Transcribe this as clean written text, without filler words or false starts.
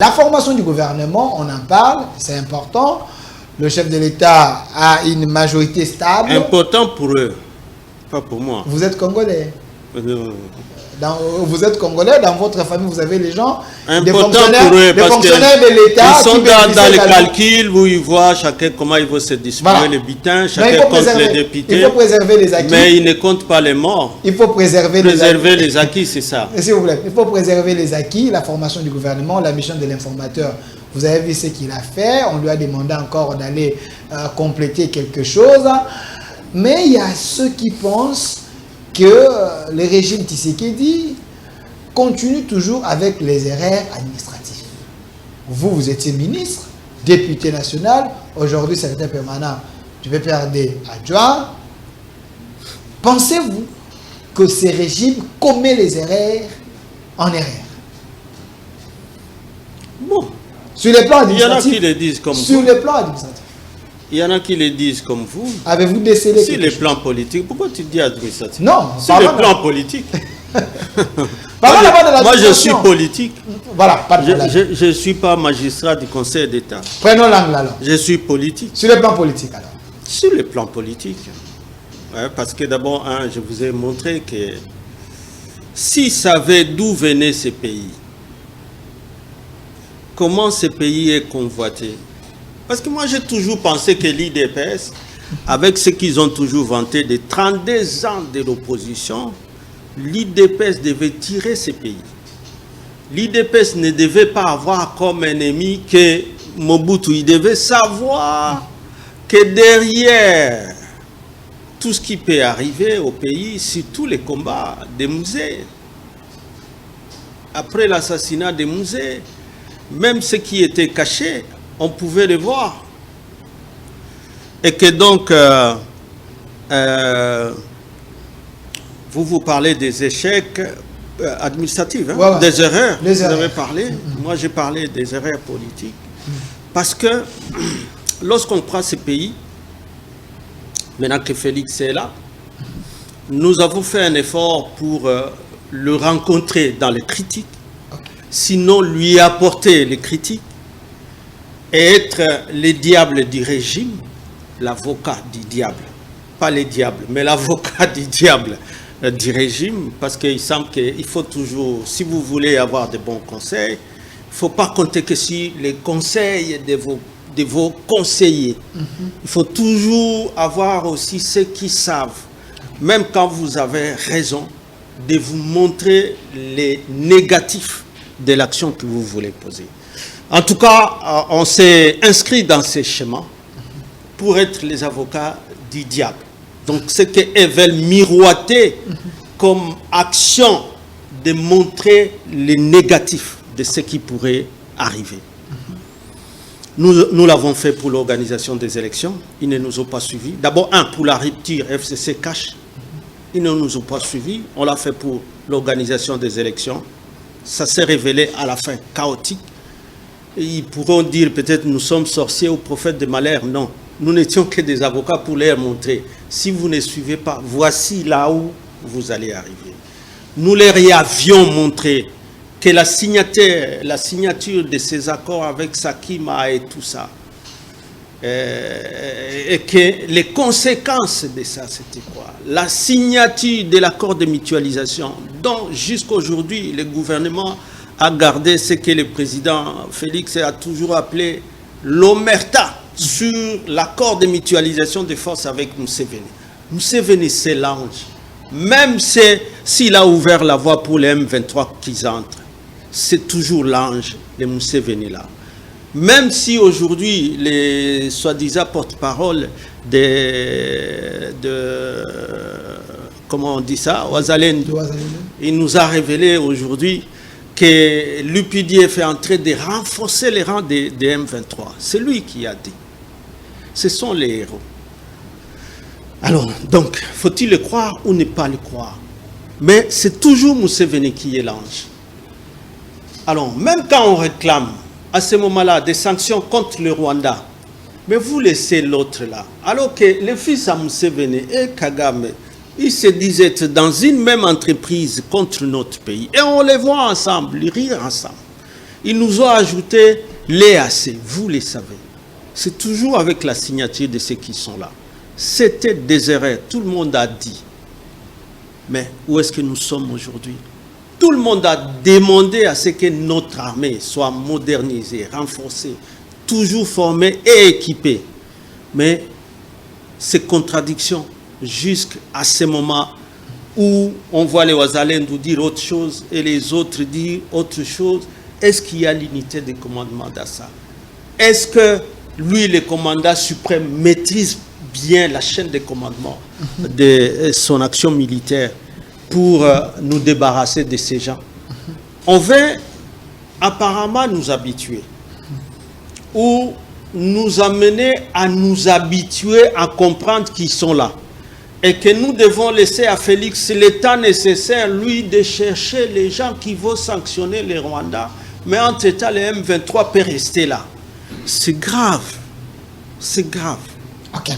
La formation du gouvernement, on en parle, c'est important. Le chef de l'État a une majorité stable. Important pour eux, pas pour moi. Vous êtes Congolais. Vous êtes Congolais, dans votre famille, vous avez les gens, des fonctionnaires, pour eux, des fonctionnaires de l'État. Ils sont dans les calculs où ils voient chacun comment il va se distribuer les bulletins, chacun compte les députés. Il faut préserver les acquis. Mais ils ne comptent pas les morts. Il faut préserver les acquis, c'est ça. S'il vous plaît, il faut préserver les acquis, la formation du gouvernement, la mission de l'informateur. Vous avez vu ce qu'il a fait, on lui a demandé encore d'aller compléter quelque chose. Mais il y a ceux qui pensent que le régime Tshisekedi continue toujours avec les erreurs administratives. Vous, vous étiez ministre, député national, aujourd'hui secrétaire permanent, tu veux perdre adjoint. Pensez-vous que ce régime commet les erreurs en erreur? Bon. Sur le plan administratif. Il y en a qui le disent comme vous. Sur le plan administratif. Il y en a qui le disent comme vous. Avez-vous décelé sur les plans politiques? Pourquoi tu dis administratif? Non. Sur le plan politique. Moi, je suis politique. Voilà, pas de problème. Je ne suis pas magistrat du Conseil d'État. Prenons l'angle alors. Je suis politique. Sur le plan politique alors. Sur le plan politique. Ouais, parce que d'abord, je vous ai montré que s'ils savaient d'où venaient ces pays, comment ce pays est convoité. Parce que moi, j'ai toujours pensé que l'IDPS, avec ce qu'ils ont toujours vanté des 32 ans de l'opposition, l'IDPS devait tirer ces pays. L'IDPS ne devait pas avoir comme ennemi que Mobutu. Il devait savoir que derrière tout ce qui peut arriver au pays, surtout les combats des musées, après l'assassinat des musées, même ce qui était caché, on pouvait le voir. Et que donc, vous parlez des échecs administratifs, hein, voilà. Des erreurs. Vous avez parlé. Moi, j'ai parlé des erreurs politiques. Parce que lorsqu'on prend ces pays, maintenant que Félix est là, nous avons fait un effort pour le rencontrer dans les critiques, sinon lui apporter les critiques, et être le diable du régime, l'avocat du diable. Pas les diables, mais l'avocat du diable du régime, parce qu'il semble qu'il faut toujours, si vous voulez avoir de bons conseils, il ne faut pas compter que sur les conseils de vos conseillers. Il faut toujours avoir aussi ceux qui savent, même quand vous avez raison, de vous montrer les négatifs de l'action que vous voulez poser. En tout cas, on s'est inscrit dans ces schémas pour être les avocats du diable. Donc, ce qu'ils veulent miroiter comme action de montrer les négatifs de ce qui pourrait arriver. Nous l'avons fait pour l'organisation des élections. Ils ne nous ont pas suivis. D'abord, pour la rupture FCC cash. Ils ne nous ont pas suivis. On l'a fait pour l'organisation des élections. Ça s'est révélé à la fin chaotique. Ils pourront dire peut-être nous sommes sorciers ou prophètes de malheur. Non, nous n'étions que des avocats pour leur montrer. Si vous ne suivez pas, voici là où vous allez arriver. Nous leur avions montré que la signature de ces accords avec Sakima et tout ça, et que les conséquences de ça, c'était quoi? La signature de l'accord de mutualisation, dont jusqu'à aujourd'hui, le gouvernement a gardé ce que le président Félix a toujours appelé l'omerta sur l'accord de mutualisation des forces avec Museveni. Museveni, c'est l'ange. Même s'il a ouvert la voie pour les M23 qui entrent, c'est toujours l'ange, le Museveni là. Même si aujourd'hui, les soi-disant porte-parole comment on dit ça, Ouazalendo, il nous a révélé aujourd'hui que l'UPDF est en train de renforcer les rangs des M23. C'est lui qui a dit. Ce sont les héros. Alors, donc, faut-il le croire ou ne pas le croire? Mais c'est toujours Museveni qui est l'ange. Alors, même quand on réclame, à ce moment-là, des sanctions contre le Rwanda, mais vous laissez l'autre là. Alors que le fils à Museveni et Kagame, ils se disaient être dans une même entreprise contre notre pays. Et on les voit ensemble, rire ensemble. Ils nous ont ajouté l'EAC, vous les savez. C'est toujours avec la signature de ceux qui sont là. C'était des erreurs, tout le monde a dit. Mais où est-ce que nous sommes aujourd'hui? Tout le monde a demandé à ce que notre armée soit modernisée, renforcée, toujours formée et équipée. Mais ces contradictions, jusqu'à ce moment où on voit les Ouazalais nous dire autre chose et les autres dire autre chose, est-ce qu'il y a l'unité de commandement d'Assa? Est-ce que lui, le commandant suprême, maîtrise bien la chaîne de commandement de son action militaire pour nous débarrasser de ces gens? On veut apparemment nous habituer ou nous amener à nous habituer à comprendre qu'ils sont là et que nous devons laisser à Félix le temps nécessaire, lui, de chercher les gens qui vont sanctionner les Rwandais. Mais entre-temps, les M23 peuvent rester là. C'est grave. C'est grave.